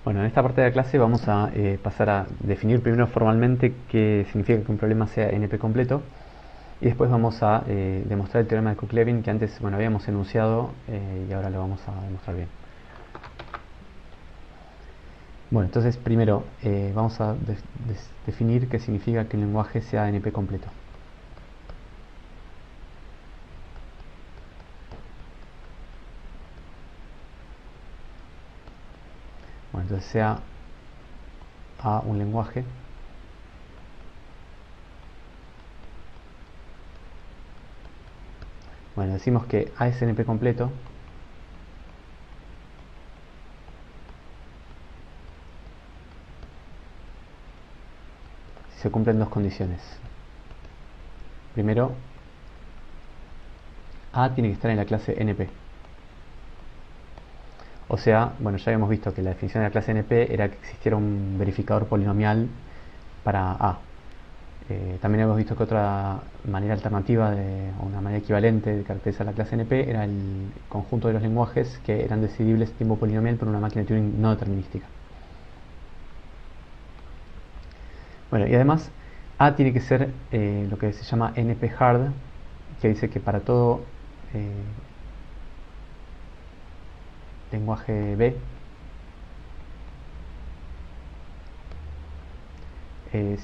Bueno, en esta parte de la clase vamos a pasar a definir primero formalmente qué significa que un problema sea NP completo y después vamos a demostrar el teorema de Cook-Levin que antes habíamos enunciado y ahora lo vamos a demostrar bien. Bueno, entonces primero vamos a definir qué significa que un lenguaje sea NP completo. Bueno, entonces sea A un lenguaje bueno, decimos que A es NP completo si se cumplen dos condiciones. Primero, A tiene que estar en la clase NP. O sea, bueno, ya habíamos visto que la definición de la clase NP era que existiera un verificador polinomial para A. También hemos visto que otra manera alternativa, o una manera equivalente de caracterizar la clase NP era el conjunto de los lenguajes que eran decidibles en tiempo polinomial por una máquina de Turing no determinística. Bueno, y además A tiene que ser lo que se llama NP hard, que dice que para todo lenguaje B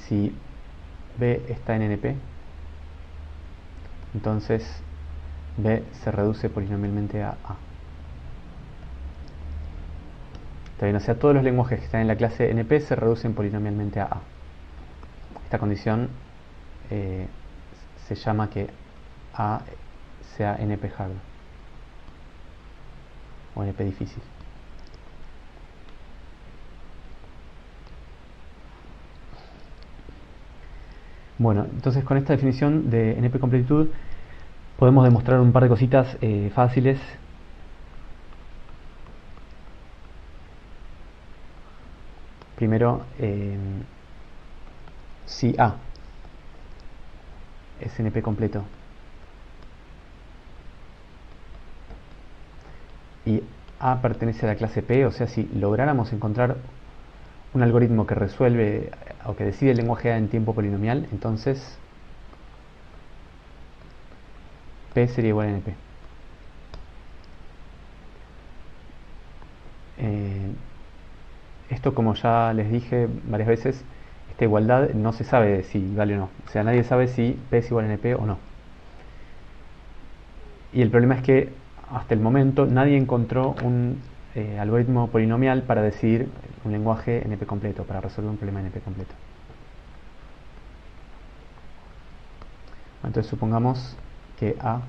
si B está en NP, entonces B se reduce polinomialmente a A. Está bien, o sea, todos los lenguajes que están en la clase NP se reducen polinomialmente a A. Esta condición se llama que A sea NP hard o NP difícil. Bueno, entonces con esta definición de NP completitud podemos demostrar un par de cositas fáciles. Primero, si A es NP completo y A pertenece a la clase P, o sea, si lográramos encontrar un algoritmo que resuelve o que decide el lenguaje A en tiempo polinomial, entonces P sería igual a NP. Esto, como ya les dije varias veces, esta igualdad no se sabe si vale o no. O sea, nadie sabe si P es igual a NP o no. Y el problema es que hasta el momento nadie encontró un algoritmo polinomial para decidir un lenguaje NP completo, para resolver un problema NP completo. Entonces supongamos que A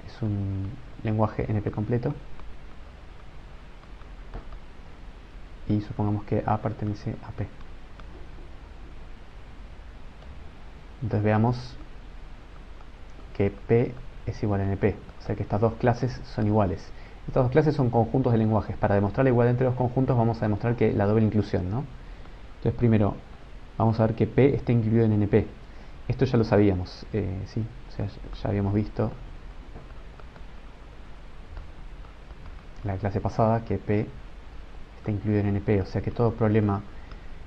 es un lenguaje NP completo y supongamos que A pertenece a P. Entonces veamos que P es igual a NP, o sea que estas dos clases son iguales. Estas dos clases son conjuntos de lenguajes. Para demostrar la igualdad entre los conjuntos vamos a demostrar que la doble inclusión, ¿no? Entonces primero vamos a ver que P está incluido en NP. Esto ya lo sabíamos, ¿sí? O sea, ya habíamos visto en la clase pasada que P está incluido en NP, o sea que todo problema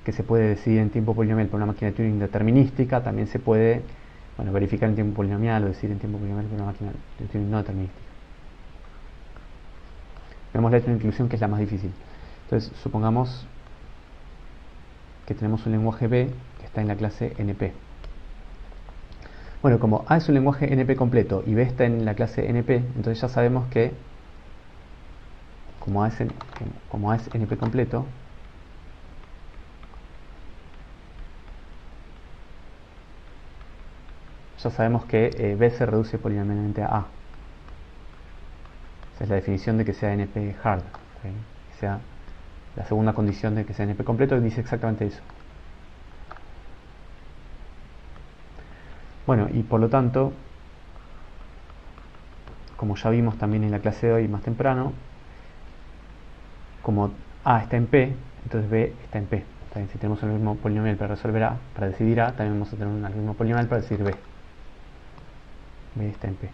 que se puede decidir en tiempo polinomial por una máquina de Turing determinística también se puede verificar en tiempo polinomial o decidir en tiempo polinomial por una máquina de Turing no determinística. Vemos la otra inclusión, que es la más difícil. Entonces supongamos que tenemos un lenguaje B que está en la clase NP. Bueno, como A es un lenguaje NP completo y B está en la clase NP, entonces ya sabemos que como A es NP completo, ya sabemos que B se reduce polinomialmente a A. Esa es la definición de que sea NP hard, ¿okay? Que sea la segunda condición de que sea NP completo, dice exactamente eso. Bueno, y por lo tanto, como ya vimos también en la clase de hoy más temprano, como A está en P, entonces B está en P. También si tenemos un algoritmo polinomial para resolver A, para decidir A, también vamos a tener un algoritmo polinomial para decidir B. B está en P.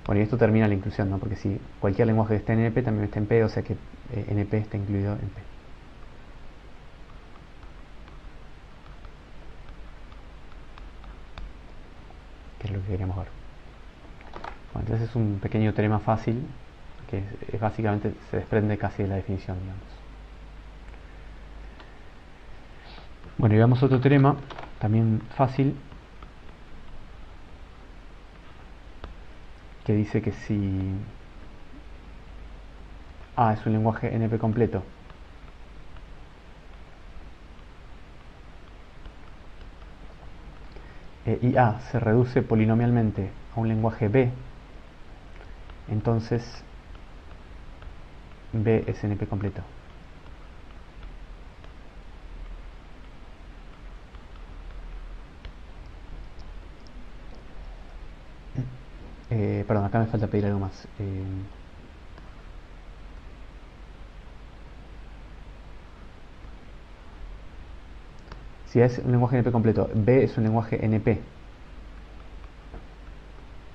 Bueno, y esto termina la inclusión, ¿no? Porque si cualquier lenguaje que esté en NP también está en P, o sea que NP está incluido en P. Que es lo que queríamos ver. Bueno, entonces es un pequeño teorema fácil que básicamente se desprende casi de la definición, digamos. Bueno, y veamos otro teorema, también fácil, que dice que si A es un lenguaje NP completo y A se reduce polinomialmente a un lenguaje B, entonces B es NP completo. Perdón, acá me falta pedir algo más. Si A es un lenguaje NP completo, B es un lenguaje NP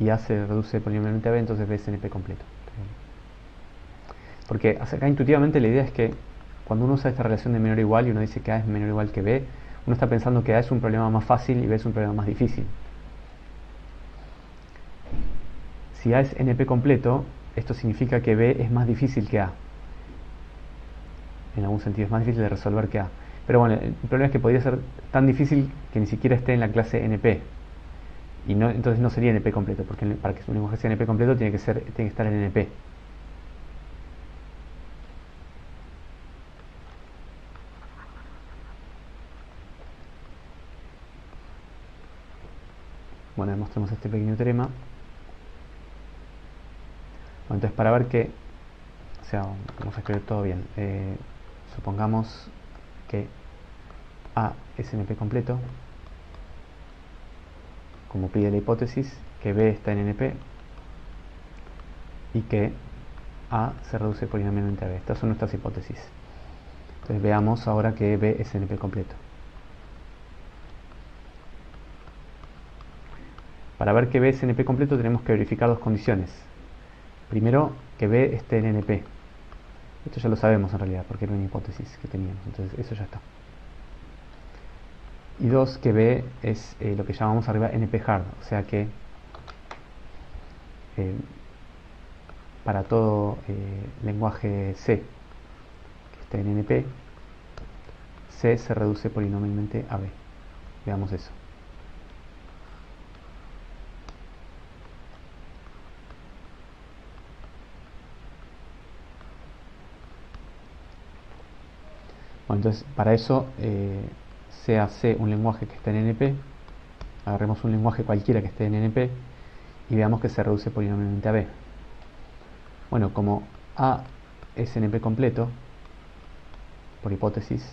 y A se reduce polinomialmente a B, entonces B es NP completo. Porque acá intuitivamente la idea es que cuando uno usa esta relación de menor a igual y uno dice que A es menor o igual que B, uno está pensando que A es un problema más fácil y B es un problema más difícil. Si A es NP completo, esto significa que B es más difícil que A. En algún sentido es más difícil de resolver que A. Pero bueno, el problema es que podría ser tan difícil que ni siquiera esté en la clase NP. Y no, entonces no sería NP completo, porque para que un lenguaje sea NP completo tiene que estar en NP. Bueno, demostremos este pequeño teorema. Bueno, entonces para ver que, o sea, vamos a escribir todo bien. Supongamos que A es NP completo, como pide la hipótesis, que B está en NP y que A se reduce polinomialmente a B. Estas son nuestras hipótesis. Entonces veamos ahora que B es NP completo. Para ver que B es NP completo tenemos que verificar dos condiciones. Primero, que B esté en NP. Esto ya lo sabemos en realidad, porque era una hipótesis que teníamos. Entonces eso ya está. Y dos, que B es lo que llamamos arriba NP hard. O sea que para todo lenguaje C que esté en NP, C se reduce polinomialmente a B. Veamos eso. Bueno, entonces para eso, sea C un lenguaje que esté en NP, agarremos un lenguaje cualquiera que esté en NP y veamos que se reduce polinomialmente a B. Bueno, como A es NP completo, por hipótesis,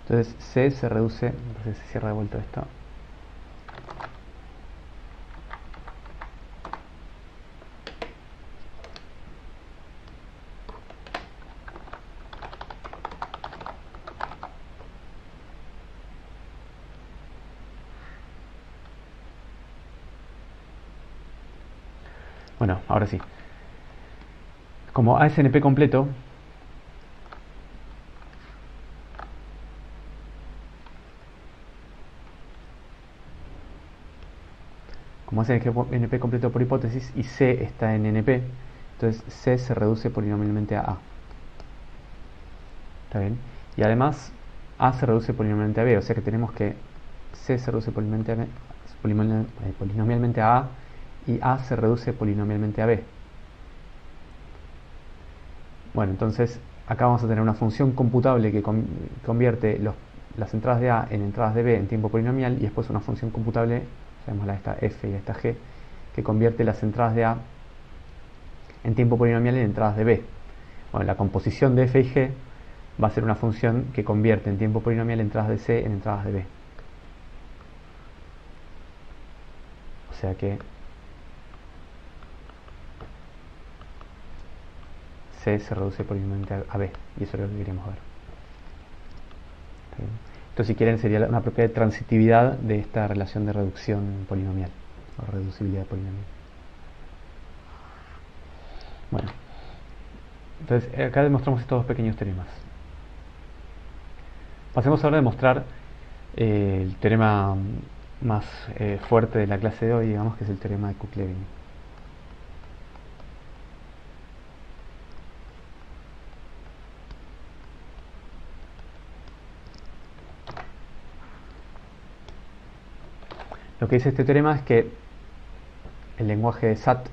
entonces C se reduce, entonces se cierra de vuelta esto. Bueno, ahora sí. Como A es NP completo, como es NP completo por hipótesis y C está en NP, entonces C se reduce polinomialmente a A. ¿Está bien? Y además A se reduce polinomialmente a B, o sea que tenemos que C se reduce polinomialmente a A y A se reduce polinomialmente a B. Bueno, entonces acá vamos a tener una función computable que convierte las entradas de A en entradas de B en tiempo polinomial y después una función computable, llamémosla esta f y esta g, que convierte las entradas de A en tiempo polinomial en entradas de B. Bueno, la composición de f y g va a ser una función que convierte en tiempo polinomial entradas de C en entradas de B. O sea que C se reduce polinomialmente a B, y eso es lo que queríamos ver. Esto, si quieren, sería una propiedad de transitividad de esta relación de reducción polinomial, o reducibilidad polinomial. Bueno, Entonces acá demostramos estos dos pequeños teoremas. Pasemos ahora a demostrar el teorema más fuerte de la clase de hoy, digamos, que es el teorema de Cook-Levin. Lo que dice este teorema es que el lenguaje de SAT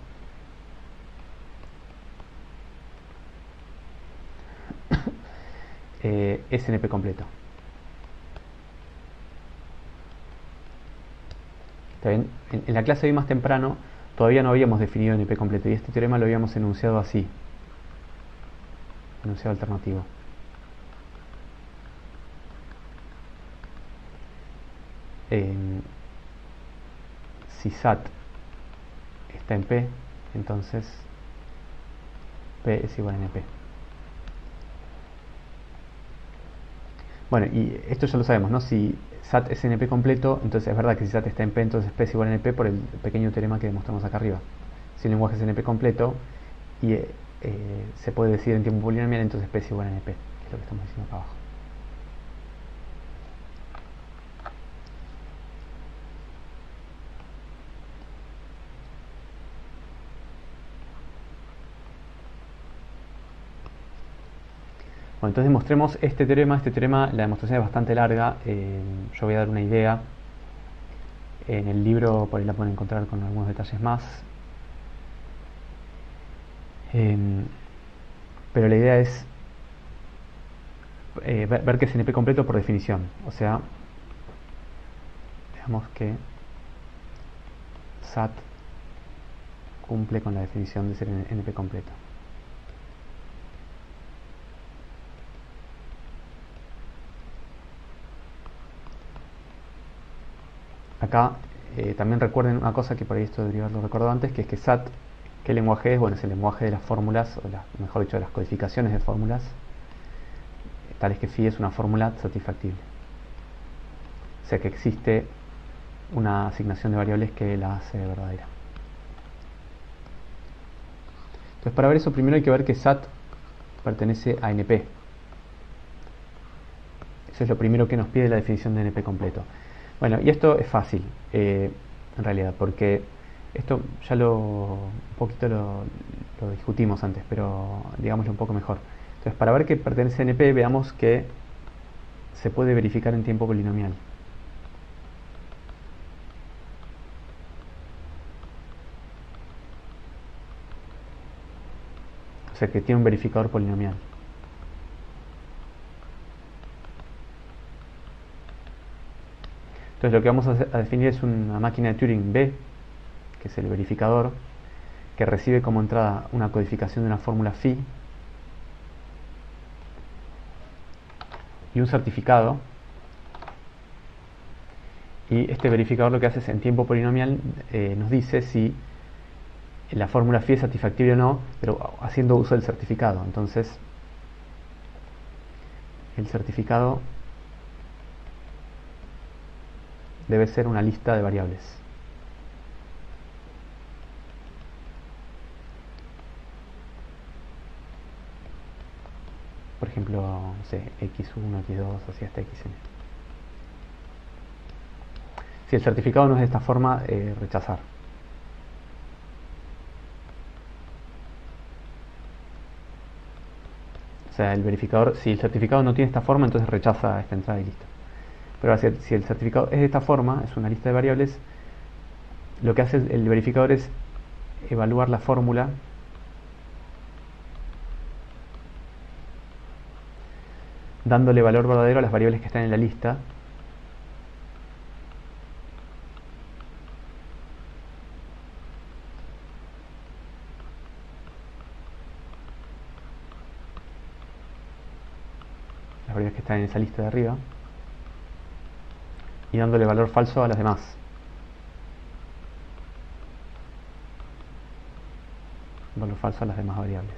es NP completo. ¿Está bien? En la clase de hoy más temprano todavía no habíamos definido NP completo y este teorema lo habíamos enunciado así. Enunciado alternativo. Si SAT está en P, entonces P es igual a NP. Bueno, y esto ya lo sabemos, ¿no? Si SAT es NP completo, entonces es verdad que si SAT está en P, entonces P es igual a NP por el pequeño teorema que demostramos acá arriba. Si el lenguaje es NP completo y se puede decir en tiempo polinomial, entonces P es igual a NP, que es lo que estamos diciendo acá abajo. Bueno, entonces demostremos este teorema. Este teorema, la demostración es bastante larga. Yo voy a dar una idea. En el libro por ahí la pueden encontrar con algunos detalles más. Pero la idea es ver que es NP completo por definición. O sea, veamos que SAT cumple con la definición de ser NP completo. Acá también recuerden una cosa que por ahí esto debería haberlo recordado antes, que es que SAT, ¿qué lenguaje es? Bueno, es el lenguaje de las fórmulas, o mejor dicho, de las codificaciones de fórmulas, tales que phi es una fórmula satisfactible. O sea que existe una asignación de variables que la hace verdadera. Entonces, para ver eso, primero hay que ver que SAT pertenece a NP. Eso es lo primero que nos pide la definición de NP completo. Bueno, y esto es fácil, en realidad, porque esto ya un poquito lo discutimos antes, pero digámoslo un poco mejor. Entonces, para ver que pertenece a NP, veamos que se puede verificar en tiempo polinomial. O sea, que tiene un verificador polinomial. Entonces lo que vamos a definir es una máquina de Turing B, que es el verificador, que recibe como entrada una codificación de una fórmula phi y un certificado. Y este verificador lo que hace es en tiempo polinomial nos dice si la fórmula phi es satisfactible o no, pero haciendo uso del certificado. Entonces el certificado debe ser una lista de variables. Por ejemplo, no sé, x1, x2, así hasta xn. Si el certificado no es de esta forma, rechazar. O sea, el verificador, si el certificado no tiene esta forma, entonces rechaza esta entrada y listo. Pero si el certificado es de esta forma, es una lista de variables, lo que hace el verificador es evaluar la fórmula dándole valor verdadero a las variables que están en la lista. Las variables que están en esa lista de arriba. Y dándole valor falso a las demás. Valor falso a las demás variables.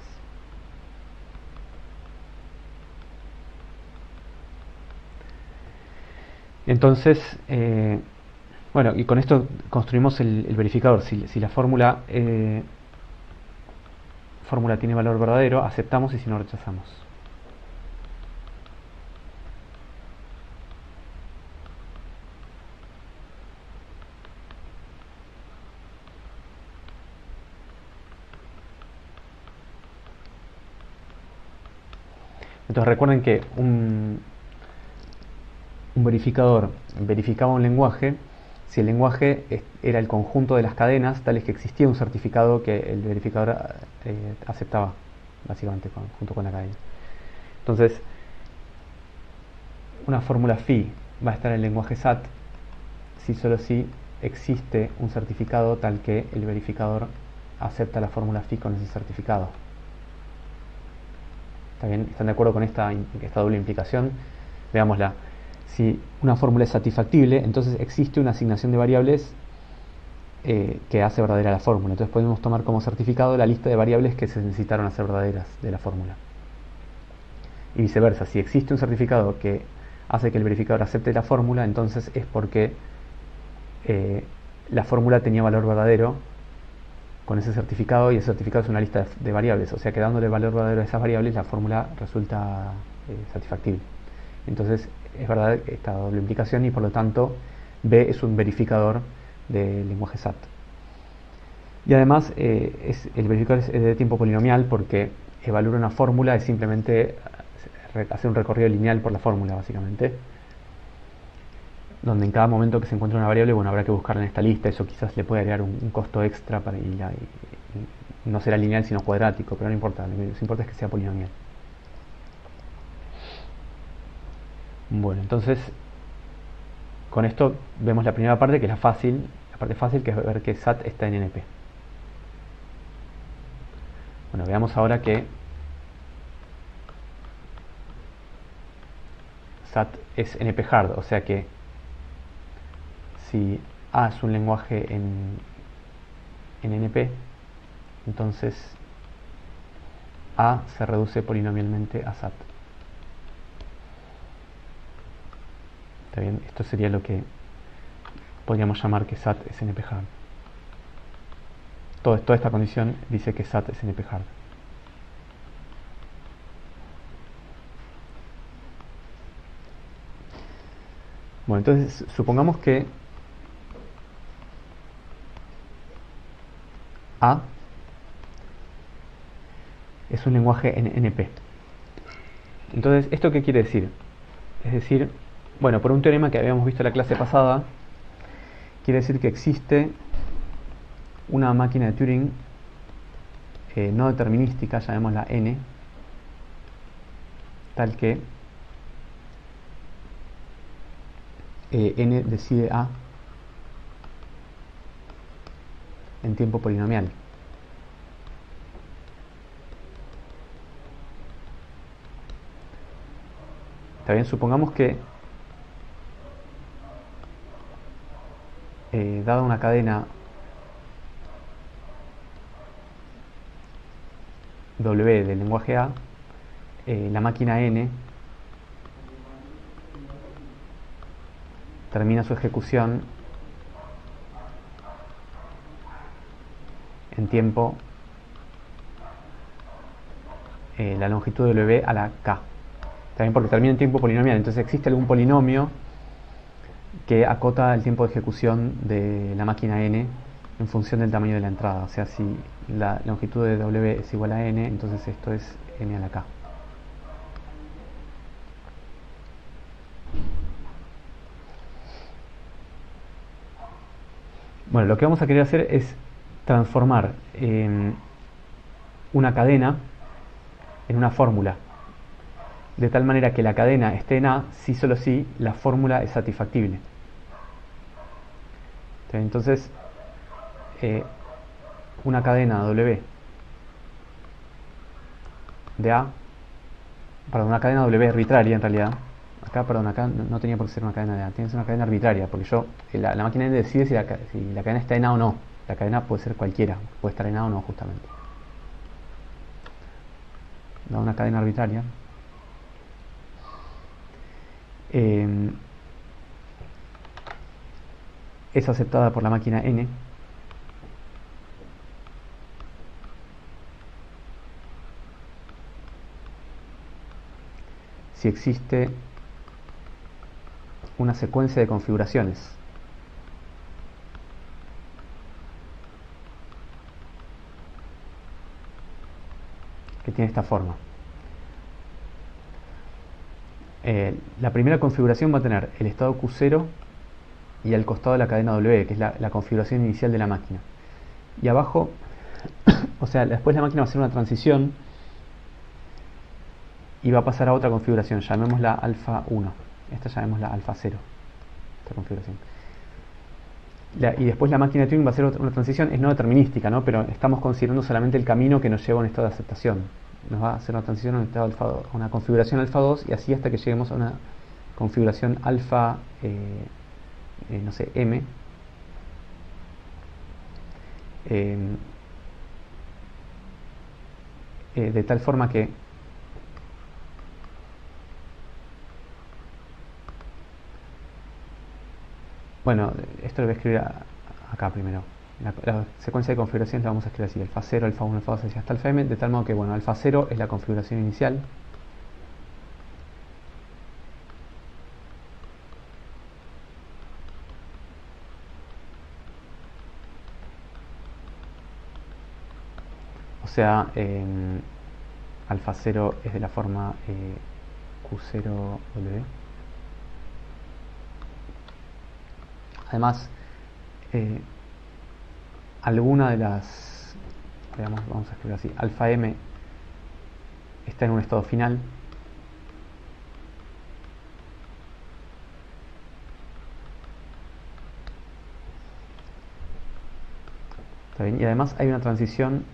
Entonces, bueno, y con esto construimos el verificador. Si la fórmula fórmula tiene valor verdadero, aceptamos y si no rechazamos. Entonces recuerden que un verificador verificaba un lenguaje si el lenguaje era el conjunto de las cadenas tales que existía un certificado que el verificador aceptaba, básicamente, junto con la cadena. Entonces, una fórmula phi va a estar en el lenguaje SAT si solo si existe un certificado tal que el verificador acepta la fórmula phi con ese certificado. ¿Está bien? ¿Están de acuerdo con esta doble implicación? Veámosla. Si una fórmula es satisfactible, entonces existe una asignación de variables que hace verdadera la fórmula. Entonces podemos tomar como certificado la lista de variables que se necesitaron hacer verdaderas de la fórmula. Y viceversa, si existe un certificado que hace que el verificador acepte la fórmula, entonces es porque la fórmula tenía valor verdadero con ese certificado, y ese certificado es una lista de variables, o sea que dándole valor verdadero a esas variables la fórmula resulta satisfactible. Entonces es verdad esta doble implicación y por lo tanto B es un verificador del lenguaje SAT. Y además el verificador es de tiempo polinomial porque evaluar una fórmula es simplemente hacer un recorrido lineal por la fórmula, básicamente, donde en cada momento que se encuentra una variable, bueno, habrá que buscarla en esta lista. Eso quizás le puede agregar un costo extra y no será lineal sino cuadrático, pero no importa, lo que importa es que sea polinomial. Bueno, entonces con esto vemos la primera parte, que es la parte fácil, que es ver que SAT está en NP. Bueno, veamos ahora que SAT es NP hard, o sea que si A es un lenguaje en NP, entonces A se reduce polinomialmente a SAT. ¿Está bien? Esto sería lo que podríamos llamar que SAT es NP hard. Toda esta condición dice que SAT es NP hard. Bueno, entonces supongamos que A es un lenguaje en NP. Entonces, ¿esto qué quiere decir? Es decir, bueno, por un teorema que habíamos visto en la clase pasada, quiere decir que existe una máquina de Turing no determinística, llamémosla N, tal que N decide A en tiempo polinomial. Está bien, supongamos que dada una cadena W del lenguaje A, la máquina N termina su ejecución en tiempo la longitud de W a la K. También porque termina en tiempo polinomial, entonces existe algún polinomio que acota el tiempo de ejecución de la máquina N en función del tamaño de la entrada. O sea, si la longitud de W es igual a N, entonces esto es N a la K. Bueno, lo que vamos a querer hacer es transformar una cadena en una fórmula, de tal manera que la cadena esté en A si solo si la fórmula es satisfactible. Entonces, una cadena W de A, perdón, una cadena W arbitraria en realidad. Acá, perdón, acá no tenía por qué ser una cadena de A, tiene que ser una cadena arbitraria, porque la máquina decide si la cadena está en A o no. La cadena puede ser cualquiera, puede estar en A o no, justamente. Da una cadena arbitraria. Es aceptada por la máquina N. si existe una secuencia de configuraciones que tiene esta forma. La primera configuración va a tener el estado Q0 y al costado de la cadena W, que es la configuración inicial de la máquina. Y abajo, o sea, después la máquina va a hacer una transición y va a pasar a otra configuración, llamémosla alfa 1. Esta llamémosla alfa 0, esta configuración. Y después la máquina de tuning va a hacer una transición, es no determinística, ¿no? Pero estamos considerando solamente el camino que nos lleva a un estado de aceptación. Nos va a hacer una transición a un estado alfa 2, a una configuración alfa 2 y así hasta que lleguemos a una configuración alfa, no sé, M. De tal forma que bueno, esto lo voy a escribir acá primero. La secuencia de configuraciones la vamos a escribir así: alfa 0, alfa 1, alfa 2, así hasta alfa m, de tal modo que, bueno, alfa 0 es la configuración inicial. O sea, alfa 0 es de la forma Q0W. Además, alguna de las, digamos, vamos a escribir así: alfa m está en un estado final. ¿Está bien? Y además hay una transición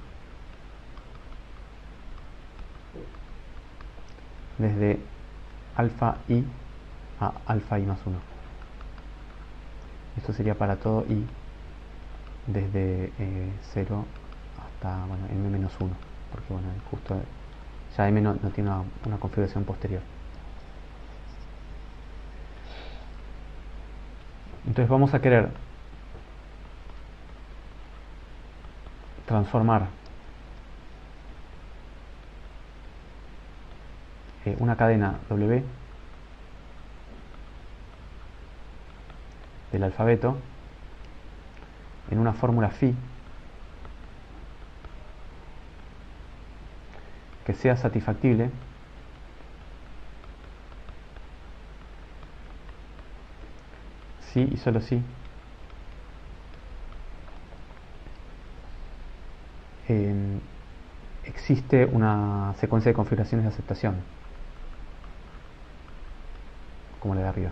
desde alfa i a alfa i más 1. Esto sería para todo i desde 0 hasta, bueno, m menos 1, porque, bueno, justo ya m no tiene una configuración posterior. Entonces vamos a querer transformar una cadena W del alfabeto en una fórmula phi que sea satisfactible si y solo si existe una secuencia de configuraciones de aceptación, como la de arriba.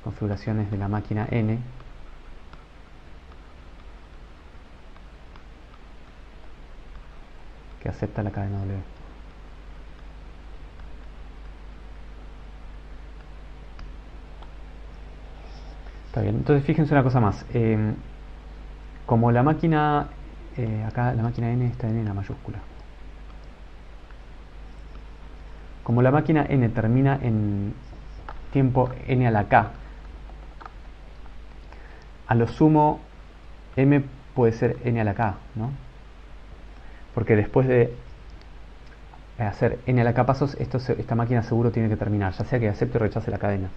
Configuraciones de la máquina N que acepta la cadena W. Está bien, entonces fíjense una cosa más. Como la máquina, acá la máquina N está en la mayúscula. Como la máquina N termina en tiempo N a la K, a lo sumo M puede ser N a la K, ¿no? Porque después de hacer N a la K pasos, esta máquina seguro tiene que terminar, ya sea que acepte o rechace la cadena.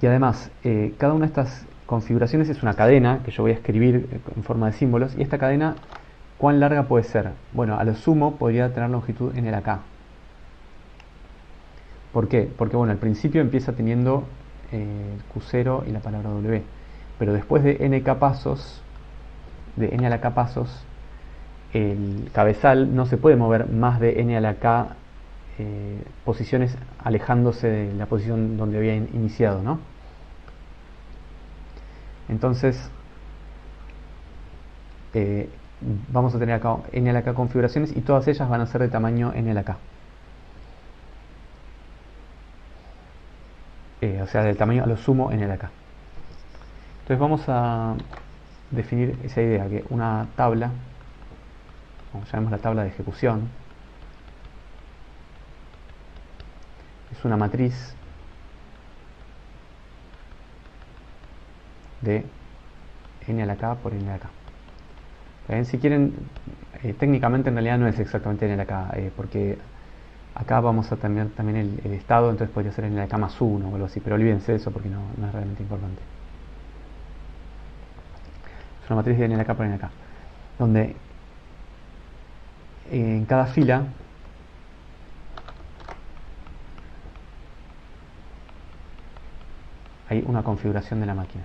Y además, cada una de estas configuraciones es una cadena que yo voy a escribir en forma de símbolos, y esta cadena, ¿cuán larga puede ser? Bueno, a lo sumo podría tener longitud N a la K. ¿Por qué? Porque, bueno, al principio empieza teniendo Q0 y la palabra W, pero después de NK pasos, de N a la K pasos, el cabezal no se puede mover más de N a la K posiciones alejándose de la posición donde había iniciado, ¿no? Entonces vamos a tener acá N a la K configuraciones y todas ellas van a ser de tamaño N a la K. O sea, del tamaño a lo sumo N a la K. Entonces vamos a definir esa idea, que una tabla, como llamemos la tabla de ejecución, es una matriz de N a la K por N a la K. Si quieren, técnicamente en realidad no es exactamente NLK, porque acá vamos a tener también el estado, entonces podría ser NLK más 1 o algo así, pero olvídense de eso porque no es realmente importante. Es una matriz de NLK por NLK, donde en cada fila hay una configuración de la máquina.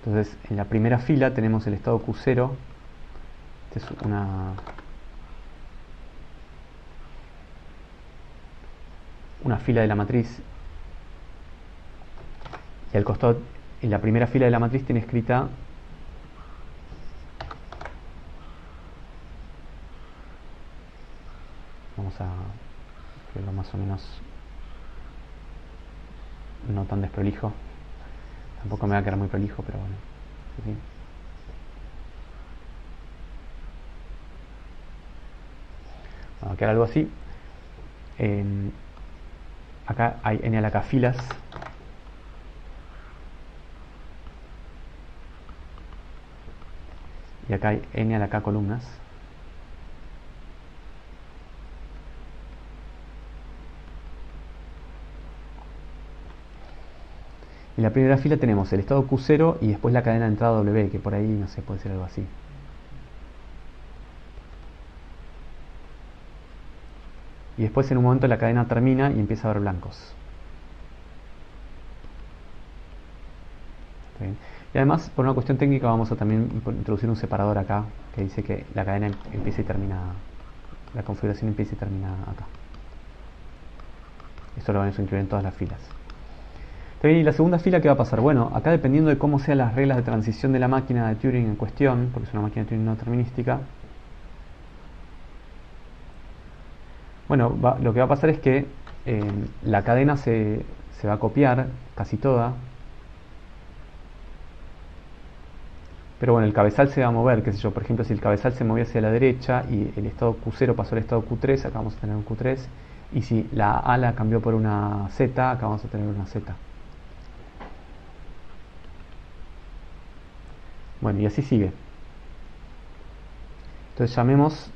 Entonces, en la primera fila tenemos el estado Q0. Esta es una fila de la matriz. Y al costado, en la primera fila de la matriz tiene escrita vamos a escribirlo más o menos no tan desprolijo. Tampoco me va a quedar muy prolijo, pero bueno. ¿Sí? Va a quedar algo así. Acá hay n a la k filas. Y acá hay n a la k columnas. En la primera fila tenemos el estado Q0 y después la cadena de entrada W, que por ahí, no sé, puede ser algo así. Y después en un momento la cadena termina y empieza a haber blancos. ¿Está bien? Y además, por una cuestión técnica, vamos a también introducir un separador acá, que dice que la cadena empieza y termina, la configuración empieza y termina acá. Esto lo vamos a incluir en todas las filas. ¿Y la segunda fila qué va a pasar? Bueno, acá dependiendo de cómo sean las reglas de transición de la máquina de Turing en cuestión, porque es una máquina de Turing no determinística, bueno, lo que va a pasar es que la cadena se va a copiar casi toda, pero bueno, el cabezal se va a mover, qué sé yo, por ejemplo, si el cabezal se movía hacia la derecha y el estado Q0 pasó al estado Q3, acá vamos a tener un Q3, y si la A la cambió por una Z, acá vamos a tener una Z. Bueno, y así sigue. Entonces llamemos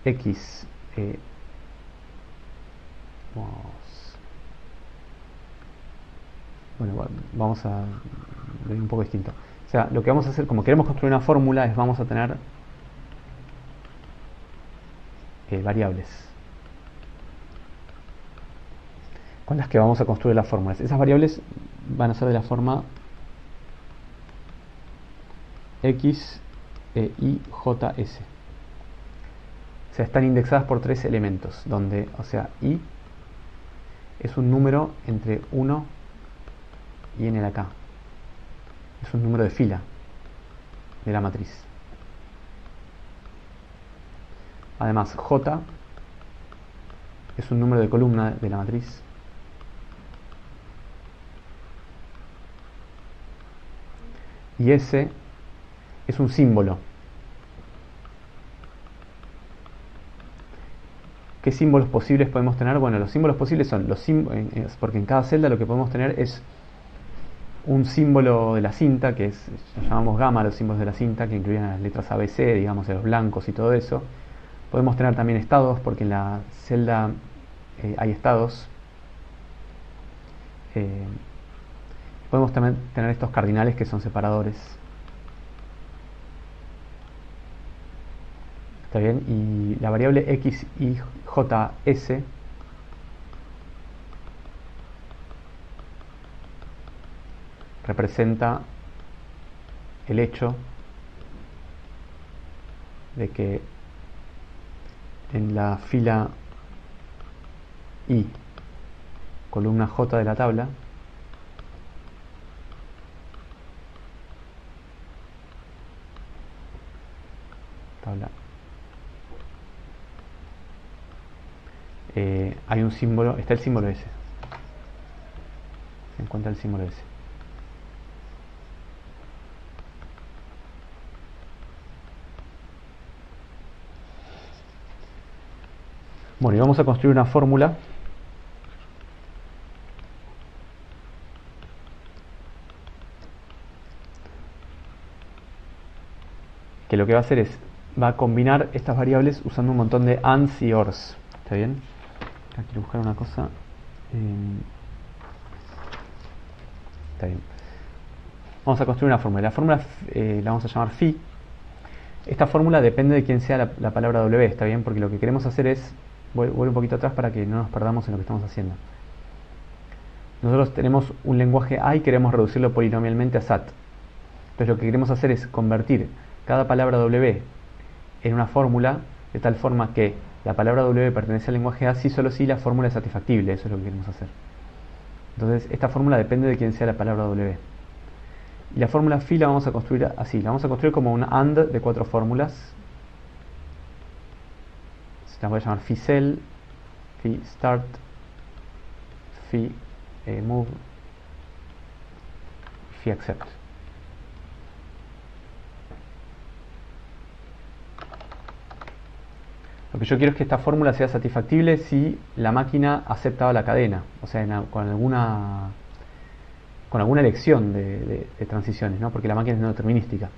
X bueno, vamos a ver un poco distinto. O sea, lo que vamos a hacer, como queremos construir una fórmula, es vamos a tener variables con las que vamos a construir las fórmulas. Esas variables van a ser de la forma X, Y, J, S. O sea, están indexadas por 3 elementos, donde, o sea, Y es un número entre 1 y n a la k. Es un número de fila de la matriz. Además, J es un número de columna de la matriz. Y S es un símbolo. ¿Qué símbolos posibles podemos tener? Bueno, los símbolos posibles son los porque en cada celda lo que podemos tener es un símbolo de la cinta, que es, lo llamamos gamma, los símbolos de la cinta, que incluyen las letras ABC, digamos, de los blancos y todo eso. Podemos tener también estados, porque en la celda hay estados. Podemos también tener estos cardinales que son separadores. ¿Está bien? Y la variable X, Y, J, S representa el hecho de que en la fila I, columna J de la tabla, hay un símbolo, está el símbolo S. Se encuentra el símbolo S. Bueno, y vamos a construir una fórmula que lo que va a hacer es, va a combinar estas variables usando un montón de ands y ors. ¿Está bien? Acá quiero buscar una cosa. Está bien. Vamos a construir una fórmula. La fórmula la vamos a llamar phi. Esta fórmula depende de quién sea la palabra w, ¿está bien? Porque lo que queremos hacer es, vuelvo un poquito atrás para que no nos perdamos en lo que estamos haciendo. Nosotros tenemos un lenguaje A y queremos reducirlo polinomialmente a SAT. Entonces lo que queremos hacer es convertir cada palabra W en una fórmula de tal forma que la palabra W pertenece al lenguaje A si solo si la fórmula es satisfactible. Eso es lo que queremos hacer. Entonces esta fórmula depende de quién sea la palabra W. Y la fórmula phi la vamos a construir así. La vamos a construir como una AND de 4 fórmulas. Se la voy a llamar phi cell, phi start, phi move, phi accept. Lo que yo quiero es que esta fórmula sea satisfactible si la máquina acepta la cadena, o sea, con alguna elección de transiciones, ¿no? Porque la máquina es no determinística.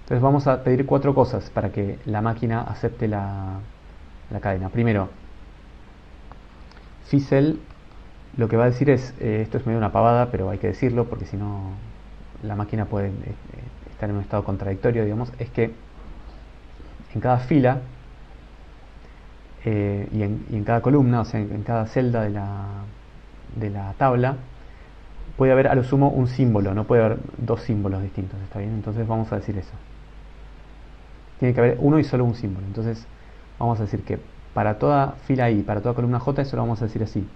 Entonces vamos a pedir 4 cosas para que la máquina acepte la cadena. Primero, phi-cell lo que va a decir es, esto es medio una pavada, pero hay que decirlo porque si no la máquina puede estar en un estado contradictorio, digamos, es que en cada fila y en cada columna, o sea, en cada celda de la tabla, puede haber a lo sumo un símbolo, no puede haber 2 símbolos distintos, ¿está bien? Entonces vamos a decir eso. Tiene que haber uno y solo un símbolo. Entonces vamos a decir que para toda fila I, para toda columna J, eso lo vamos a decir así.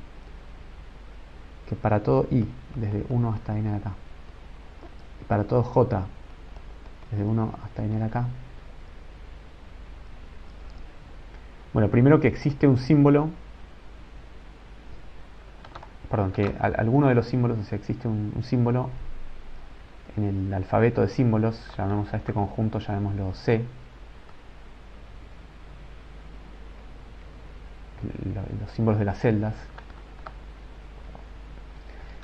Que para todo I, desde 1 hasta N de acá, y para todo J, desde 1 hasta N de acá. Bueno, primero que existe un símbolo, perdón, que alguno de los símbolos, o sea, existe un símbolo en el alfabeto de símbolos, llamemos a este conjunto, llamémoslo C, los símbolos de las celdas.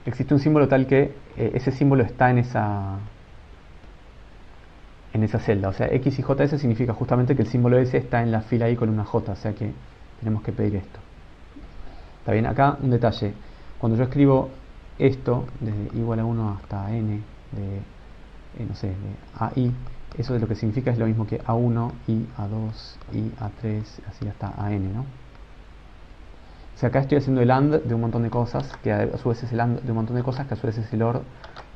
Existe un símbolo tal que ese símbolo está en esa celda, o sea, X y JS significa justamente que el símbolo S está en la fila I columna J, o sea que tenemos que pedir esto. Está bien, acá un detalle, cuando yo escribo esto desde igual a 1 hasta N de, no sé, de AI, eso de lo que significa es lo mismo que A1, I, A2, I, A3, así hasta AN, ¿no? O sea, acá estoy haciendo el AND de un montón de cosas, que a su vez es el AND de un montón de cosas, que a su vez es el OR de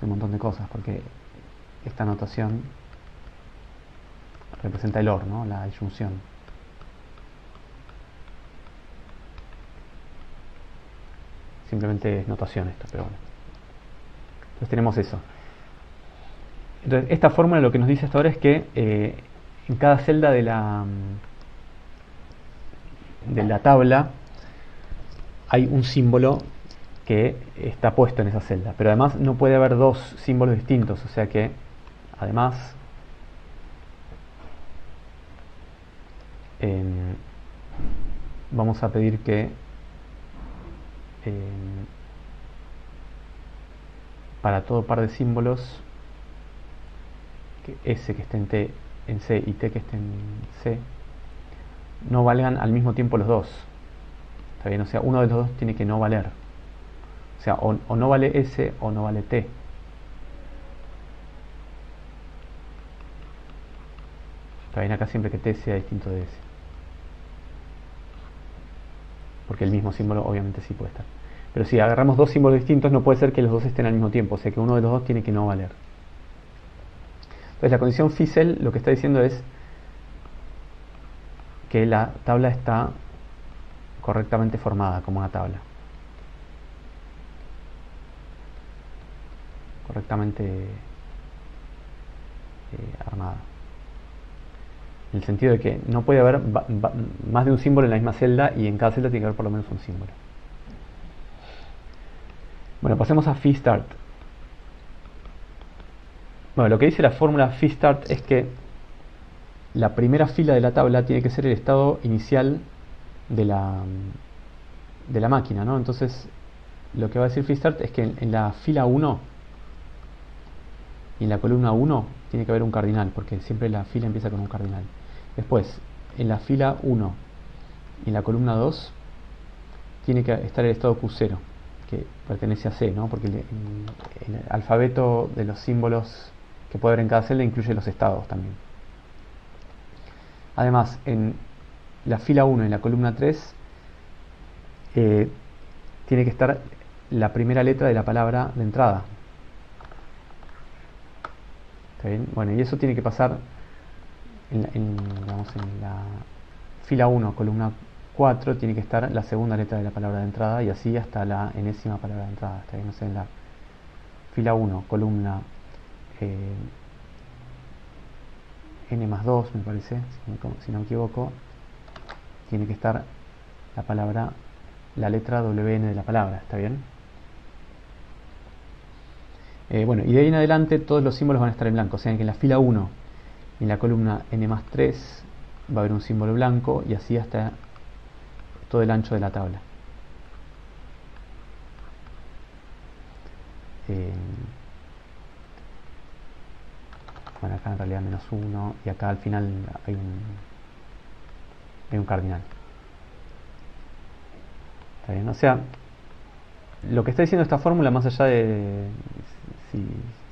un montón de cosas, porque esta notación representa el OR, ¿no? La disyunción. Simplemente es notación esto, pero bueno. Entonces tenemos eso. Entonces esta fórmula lo que nos dice hasta ahora es que en cada celda de la tabla hay un símbolo que está puesto en esa celda, pero además no puede haber 2 símbolos distintos, o sea que además vamos a pedir que para todo par de símbolos, que S que esté en C y T que esté en C no valgan al mismo tiempo los dos. ¿Está bien? O sea, uno de los dos tiene que no valer. O sea, o no vale S o no vale T. Está bien, acá siempre que T sea distinto de S. Porque el mismo símbolo obviamente sí puede estar. Pero si agarramos 2 símbolos distintos, no puede ser que los dos estén al mismo tiempo. O sea que uno de los dos tiene que no valer. Entonces la condición phi-cell lo que está diciendo es que la tabla está correctamente formada como una tabla. Correctamente armada. En el sentido de que no puede haber más de un símbolo en la misma celda y en cada celda tiene que haber por lo menos un símbolo. Bueno, pasemos a phi start. Bueno, lo que dice la fórmula phi start es que la primera fila de la tabla tiene que ser el estado inicial de la, de la máquina, ¿no? Entonces, lo que va a decir FreeStart es que en la fila 1 y en la columna 1 tiene que haber un cardinal, porque siempre la fila empieza con un cardinal. Después, en la fila 1 y en la columna 2 tiene que estar el estado Q0, que pertenece a C, ¿no? Porque el alfabeto de los símbolos que puede haber en cada celda incluye los estados también. Además, en la fila 1 y en la columna 3 tiene que estar la primera letra de la palabra de entrada. ¿Está bien? Bueno, y eso tiene que pasar digamos, en la fila 1, columna 4, tiene que estar la segunda letra de la palabra de entrada y así hasta la enésima palabra de entrada. ¿Está bien? O sea, en la fila 1, columna n más 2, me parece, si no me equivoco, tiene que estar la letra WN de la palabra. ¿Está bien? Bueno, y de ahí en adelante todos los símbolos van a estar en blanco. O sea que en la fila 1, en la columna n más 3, va a haber un símbolo blanco y así hasta todo el ancho de la tabla. Bueno, acá en realidad menos 1 y acá al final hay un cardinal. ¿Está bien? O sea, lo que está diciendo esta fórmula, más allá de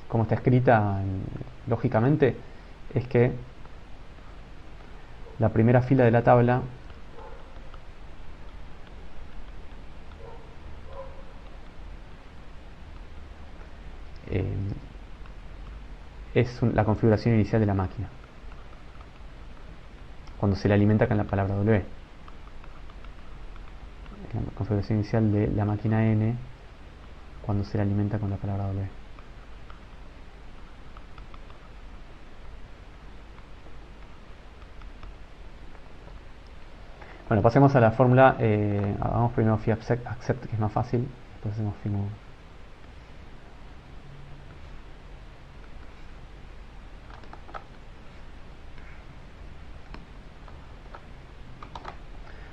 cómo está escrita lógicamente, es que la primera fila de la tabla es la configuración inicial de la máquina cuando se le alimenta con la palabra W. La configuración inicial de la máquina N cuando se le alimenta con la palabra W. Bueno, pasemos a la fórmula. Hagamos primero phi accept, que es más fácil. Después hacemos phi move.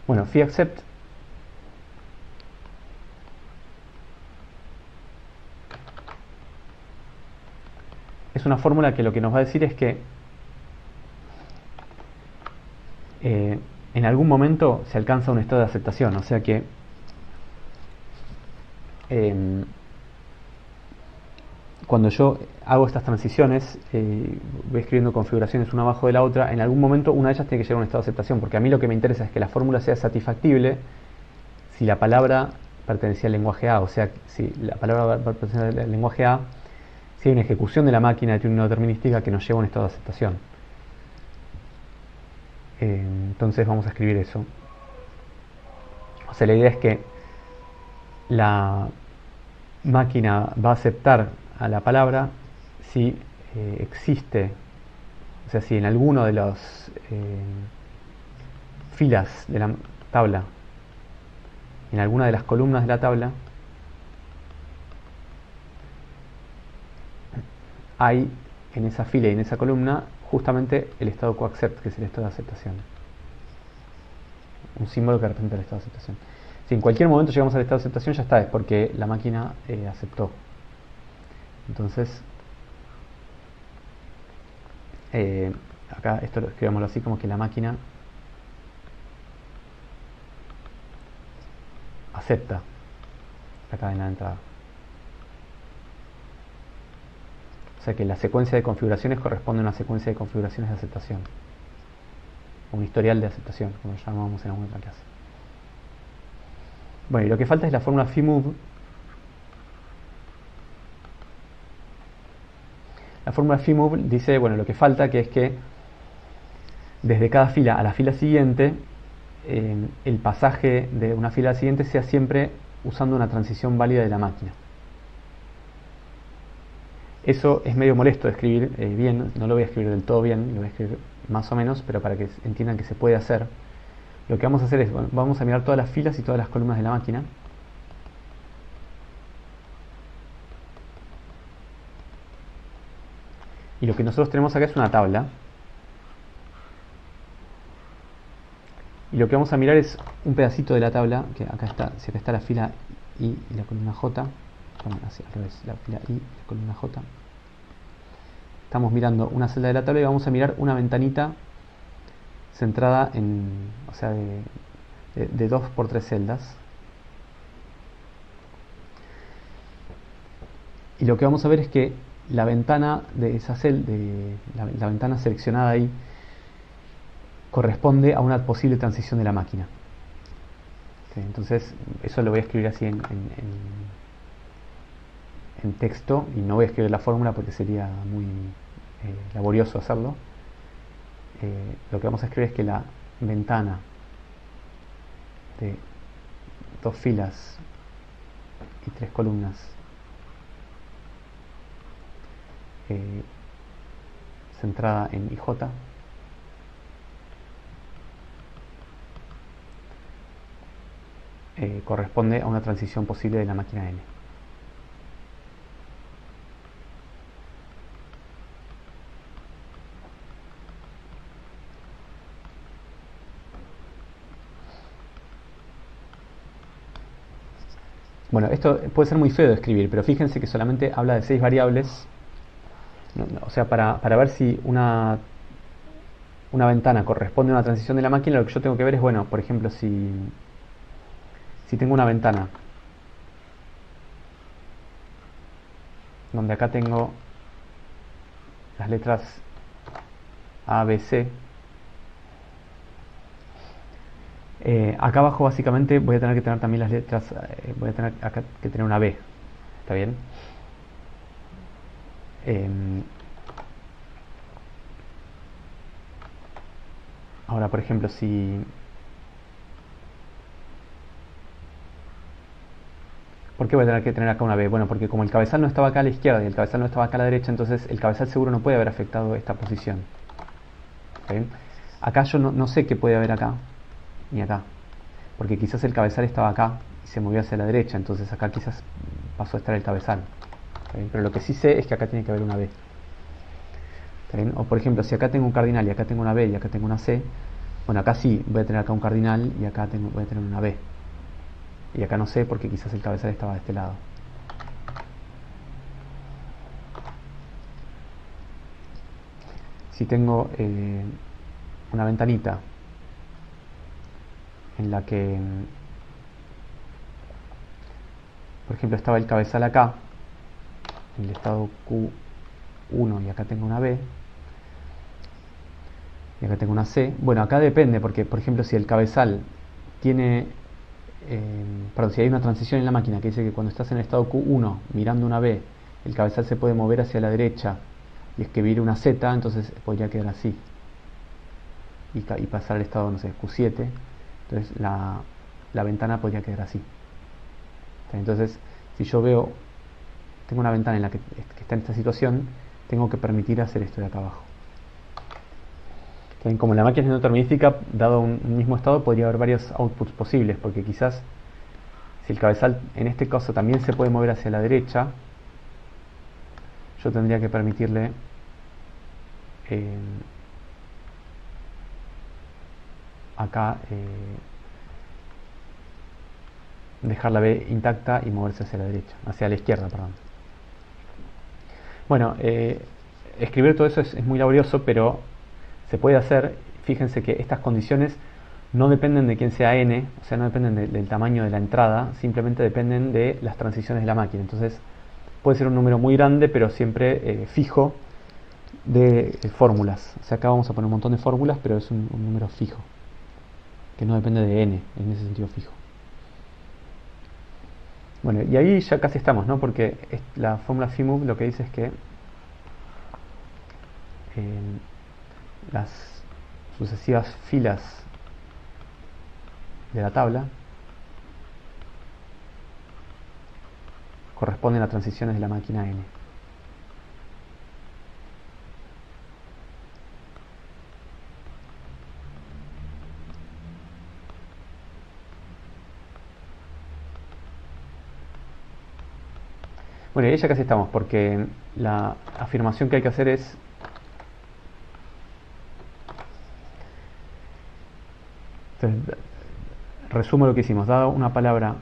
Bueno, phi accept es una fórmula que lo que nos va a decir es que en algún momento se alcanza un estado de aceptación, o sea que cuando yo hago estas transiciones, voy escribiendo configuraciones una abajo de la otra, en algún momento una de ellas tiene que llegar a un estado de aceptación, porque a mí lo que me interesa es que la fórmula sea satisfactible si la palabra pertenecía al lenguaje A, o sea, si la palabra pertenece al lenguaje A, si hay una ejecución de la máquina de tuning no determinística que nos lleva a un estado de aceptación. Entonces vamos a escribir eso. O sea, la idea es que la máquina va a aceptar a la palabra si existe, o sea, si en alguno de las filas de la tabla, en alguna de las columnas de la tabla, hay en esa fila y en esa columna justamente el estado coaccept, que es el estado de aceptación. Un símbolo que representa el estado de aceptación. Si en cualquier momento llegamos al estado de aceptación, ya está, es porque la máquina aceptó. Entonces, acá esto lo escribámoslo así, como que la máquina acepta la cadena de entrada. O sea que la secuencia de configuraciones corresponde a una secuencia de configuraciones de aceptación. Un historial de aceptación, como lo llamábamos en alguna otra clase. Bueno, y lo que falta es la fórmula phi move. La fórmula phi move dice, bueno, lo que falta que es que desde cada fila a la fila siguiente, el pasaje de una fila a la siguiente sea siempre usando una transición válida de la máquina. Eso es medio molesto de escribir bien, no lo voy a escribir del todo bien, lo voy a escribir más o menos, pero para que entiendan que se puede hacer. Lo que vamos a hacer es, bueno, vamos a mirar todas las filas y todas las columnas de la máquina. Y lo que nosotros tenemos acá es una tabla Y lo que vamos a mirar es un pedacito de la tabla, que acá está, si acá está la fila I y la columna J, perdón, así, al revés, la fila I y la columna J. Estamos mirando una celda de la tabla y vamos a mirar una ventanita centrada en, o sea, de 2 por 3 celdas. Y lo que vamos a ver es que la ventana de esa celda, la ventana seleccionada ahí, corresponde a una posible transición de la máquina. ¿Sí? Entonces, eso lo voy a escribir así en texto, y no voy a escribir la fórmula porque sería muy laborioso hacerlo. Lo que vamos a escribir es que la ventana de 2 filas y 3 columnas centrada en IJ corresponde a una transición posible de la máquina N. Bueno, esto puede ser muy feo de escribir, pero fíjense que solamente habla de 6 variables. O sea, para ver si una ventana corresponde a una transición de la máquina, lo que yo tengo que ver es, bueno, por ejemplo, si tengo una ventana donde acá tengo las letras A, B, C, acá abajo básicamente voy a tener que tener también las letras, voy a tener acá que tener una B, ¿está bien? Ahora, por ejemplo, ¿por qué voy a tener que tener acá una B? Bueno, porque como el cabezal no estaba acá a la izquierda y el cabezal no estaba acá a la derecha, entonces el cabezal seguro no puede haber afectado esta posición. ¿Está bien? Acá yo no sé qué puede haber acá, ni acá, porque quizás el cabezal estaba acá y se movió hacia la derecha, entonces acá quizás pasó a estar el cabezal. ¿Está bien? Pero lo que sí sé es que acá tiene que haber una B. ¿Está bien? O por ejemplo, si acá tengo un cardinal y acá tengo una B y acá tengo una C, bueno, acá sí voy a tener acá un cardinal y acá voy a tener una B. Y acá no sé porque quizás el cabezal estaba de este lado. Si tengo una ventanita en la que, por ejemplo, estaba el cabezal acá, en el estado Q1, y acá tengo una B, y acá tengo una C. Bueno, acá depende, porque, por ejemplo, si el cabezal tiene, perdón, si hay una transición en la máquina que dice que cuando estás en el estado Q1 mirando una B, el cabezal se puede mover hacia la derecha y escribir una Z, entonces podría quedar así y pasar al estado, no sé, Q7. Entonces la ventana podría quedar así. Entonces, si yo tengo una ventana en la que está en esta situación, tengo que permitir hacer esto de acá abajo. Como la máquina es no determinística, dado un mismo estado, podría haber varios outputs posibles, porque quizás si el cabezal en este caso también se puede mover hacia la derecha, yo tendría que permitirle acá dejar la B intacta y moverse hacia la derecha, hacia la izquierda, perdón. Bueno, escribir todo eso es muy laborioso, pero se puede hacer. Fíjense que estas condiciones no dependen de quién sea n, o sea, no dependen del tamaño de la entrada, simplemente dependen de las transiciones de la máquina. Entonces puede ser un número muy grande, pero siempre fijo de fórmulas. O sea, acá vamos a poner un montón de fórmulas, pero es un número fijo, que no depende de n, en ese sentido fijo. Bueno, y ahí ya casi estamos, ¿no? Porque la fórmula FIMUB lo que dice es que las sucesivas filas de la tabla corresponden a transiciones de la máquina n. Bueno, y ahí ya casi estamos, porque la afirmación que hay que hacer es Entonces, resumo lo que hicimos. Dado una palabra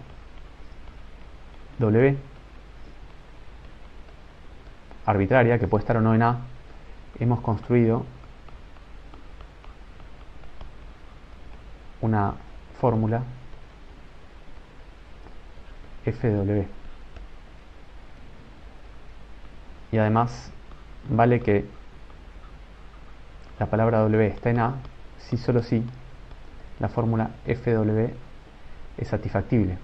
W arbitraria, que puede estar o no en A, hemos construido una fórmula f de W. Y además vale que la palabra W está en A si solo si la fórmula f de W es satisfactible.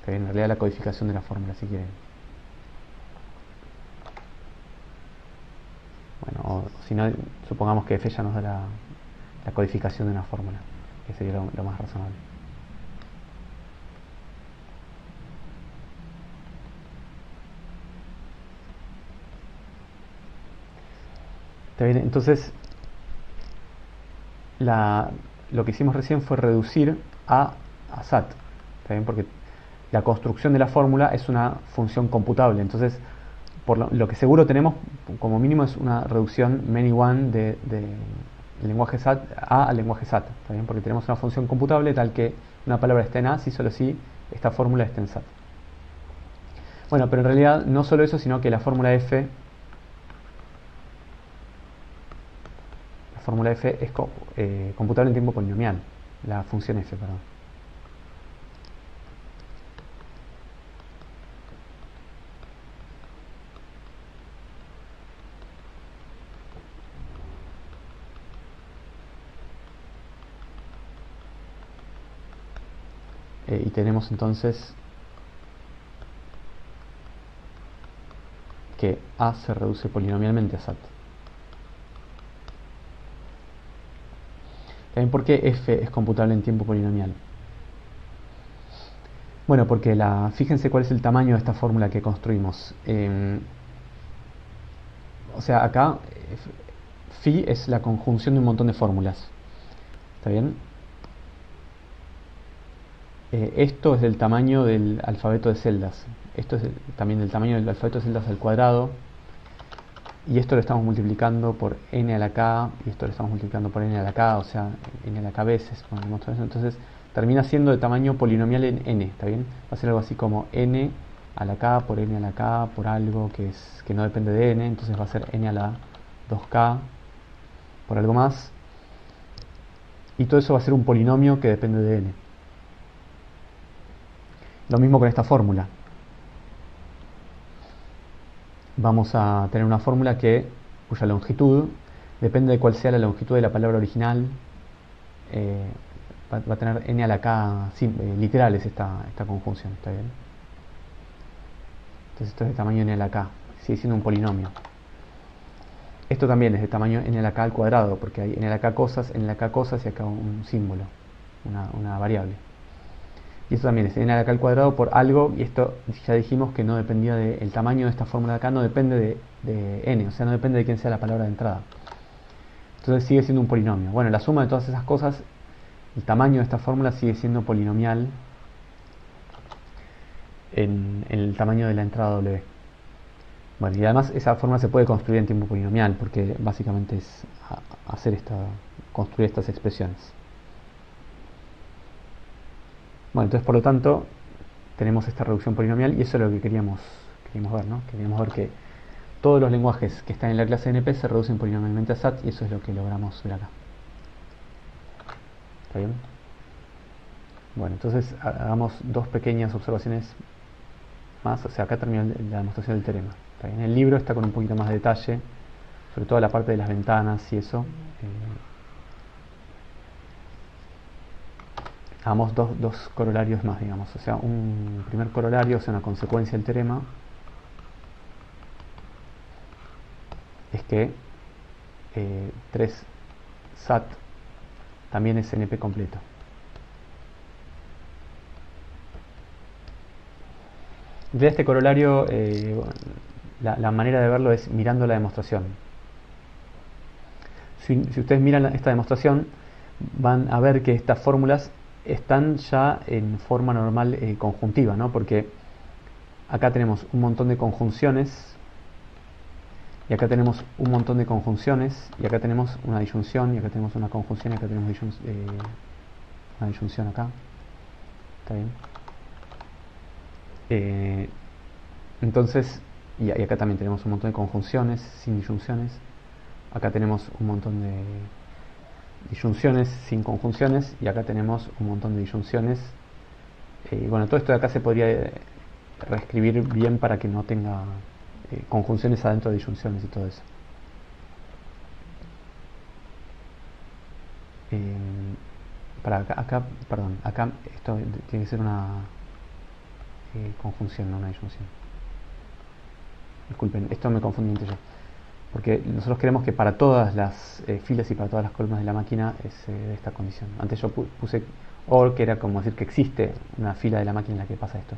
En realidad la codificación de la fórmula, si quieren. Bueno, o si no, supongamos que f ya nos da la codificación de una fórmula, que sería lo más razonable. ¿Está bien? Entonces, lo que hicimos recién fue reducir a SAT. ¿Está bien? Porque la construcción de la fórmula es una función computable. Entonces, por lo que seguro tenemos, como mínimo, es una reducción many one del lenguaje SAT a al lenguaje SAT. ¿Está bien? Porque tenemos una función computable tal que una palabra está en A si solo si esta fórmula está en SAT. Bueno, pero en realidad no solo eso, sino que la fórmula f es computable en tiempo polinomial. La función f, perdón. Y tenemos entonces que A se reduce polinomialmente a SAT. También, ¿por qué f es computable en tiempo polinomial? Bueno, porque fíjense cuál es el tamaño de esta fórmula que construimos. O sea, acá phi es la conjunción de un montón de fórmulas. ¿Está bien? Esto es del tamaño del alfabeto de celdas. Esto es también del tamaño del alfabeto de celdas al cuadrado. Y esto lo estamos multiplicando por n a la k, y esto lo estamos multiplicando por n a la k, o sea, n a la k veces. Entonces termina siendo de tamaño polinomial en n, ¿está bien? Va a ser algo así como n a la k por n a la k por algo que no depende de n, entonces va a ser n a la 2k por algo más. Y todo eso va a ser un polinomio que depende de n. Lo mismo con esta fórmula. Vamos a tener una fórmula cuya longitud depende de cuál sea la longitud de la palabra original. Va a tener n a la k literales esta conjunción, ¿está bien? Entonces esto es de tamaño n a la k, sigue siendo un polinomio. Esto también es de tamaño n a la k al cuadrado, porque hay n a la k cosas, n a la k cosas y acá un símbolo, una variable. Y esto también es n a la k al cuadrado por algo, y esto ya dijimos que no dependía del tamaño de esta fórmula de acá, no depende de n, o sea, no depende de quién sea la palabra de entrada. Entonces sigue siendo un polinomio. Bueno, la suma de todas esas cosas, el tamaño de esta fórmula sigue siendo polinomial en el tamaño de la entrada W. Bueno, y además esa fórmula se puede construir en tiempo polinomial, porque básicamente es construir estas expresiones. Bueno, entonces por lo tanto tenemos esta reducción polinomial, y eso es lo que queríamos ver, ¿no? Queríamos ver que todos los lenguajes que están en la clase NP se reducen polinomialmente a SAT, y eso es lo que logramos ver acá. ¿Está bien? Bueno, entonces hagamos dos pequeñas observaciones más. O sea, acá termina la demostración del teorema. ¿Está bien? El libro está con un poquito más de detalle, sobre todo la parte de las ventanas y eso. Hagamos dos corolarios más, digamos. O sea, un primer corolario, o sea, una consecuencia del teorema, es que 3 SAT también es NP completo. De este corolario, la manera de verlo es mirando la demostración. Si ustedes miran esta demostración, van a ver que estas fórmulas están ya en forma normal conjuntiva, ¿no? Porque acá tenemos un montón de conjunciones y acá tenemos un montón de conjunciones, y acá tenemos una disyunción, y acá tenemos una conjunción, y acá tenemos una disyunción acá. ¿Está bien? Entonces, y acá también tenemos un montón de conjunciones sin disyunciones. Acá tenemos un montón de disyunciones sin conjunciones, y acá tenemos un montón de disyunciones. Bueno, todo esto de acá se podría reescribir bien para que no tenga conjunciones adentro de disyunciones y todo eso. Para acá esto tiene que ser una conjunción, no una disyunción. Disculpen, esto me confundí entre yo. Porque nosotros queremos que para todas las filas y para todas las columnas de la máquina es de esta condición. Antes yo puse OR, que era como decir que existe una fila de la máquina en la que pasa esto.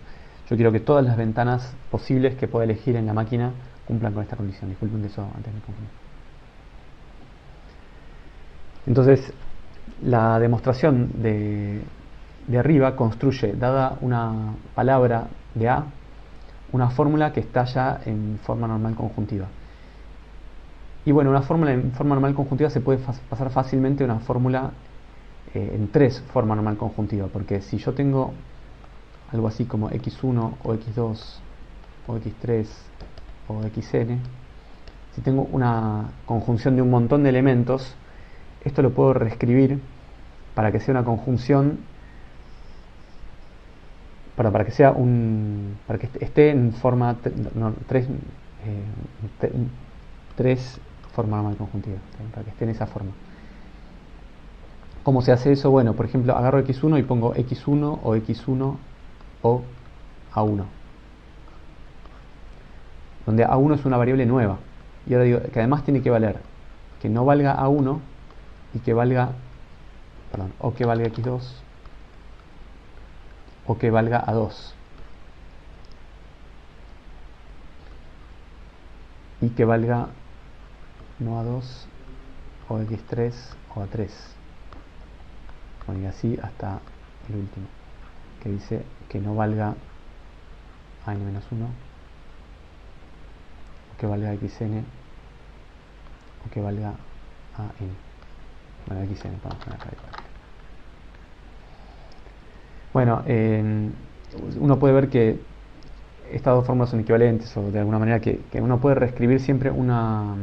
Yo quiero que todas las ventanas posibles que pueda elegir en la máquina cumplan con esta condición. Disculpen que eso antes me confundí. Entonces, la demostración de arriba construye, dada una palabra de A, una fórmula que está ya en forma normal conjuntiva. Y bueno, una fórmula en forma normal conjuntiva se puede pasar fácilmente a una fórmula en 3 forma normal conjuntiva, porque si yo tengo algo así como x1 o x2 o x3 o xn, si tengo una conjunción de un montón de elementos, esto lo puedo reescribir para que sea una conjunción, para que sea para que esté en forma 3 forma normal conjuntiva, para que esté en esa forma. ¿Cómo se hace eso? Bueno, por ejemplo, agarro x1 y pongo x1 o x1 o a1, donde a1 es una variable nueva, y ahora digo que además tiene que valer que no valga a1 y que valga, o que valga x2 o que valga a2 y que valga no a2 o x3 o a3. Bueno, y así hasta el último, que dice que no valga a n-1 o que valga xn o que valga a n. Bueno, xn, vamos a poner acá. Bueno, uno puede ver que estas dos fórmulas son equivalentes, o de alguna manera que uno puede reescribir siempre una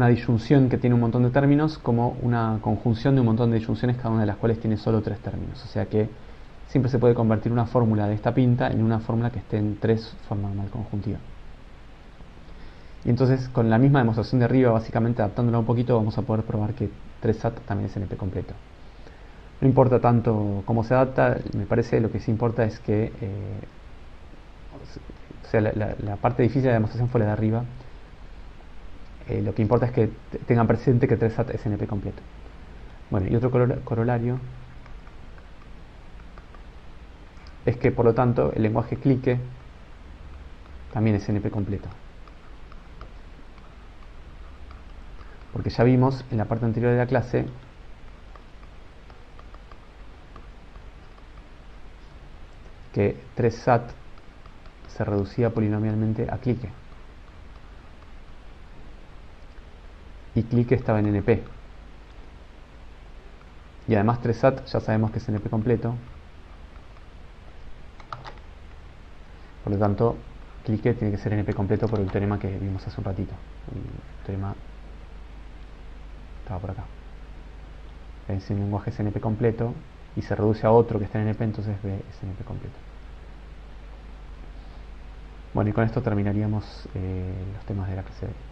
disyunción que tiene un montón de términos como una conjunción de un montón de disyunciones, cada una de las cuales tiene solo 3 términos. O sea que siempre se puede convertir una fórmula de esta pinta en una fórmula que esté en 3 forma normal conjuntiva. Y entonces, con la misma demostración de arriba, básicamente adaptándola un poquito, vamos a poder probar que 3SAT también es NP completo. No importa tanto cómo se adapta, me parece lo que sí importa es que o sea, la parte difícil de la demostración fue la de arriba. Lo que importa es que tengan presente que 3SAT es NP completo. Bueno, y otro corolario es que, por lo tanto, el lenguaje clique también es NP completo. Porque ya vimos en la parte anterior de la clase que 3SAT se reducía polinomialmente a clique. Y clique estaba en NP. Y además 3SAT ya sabemos que es NP completo. Por lo tanto, clique tiene que ser NP completo por el teorema que vimos hace un ratito. El teorema estaba por acá. Si un lenguaje es NP completo y se reduce a otro que está en NP, entonces B es NP completo. Bueno, y con esto terminaríamos los temas de la clase de hoy.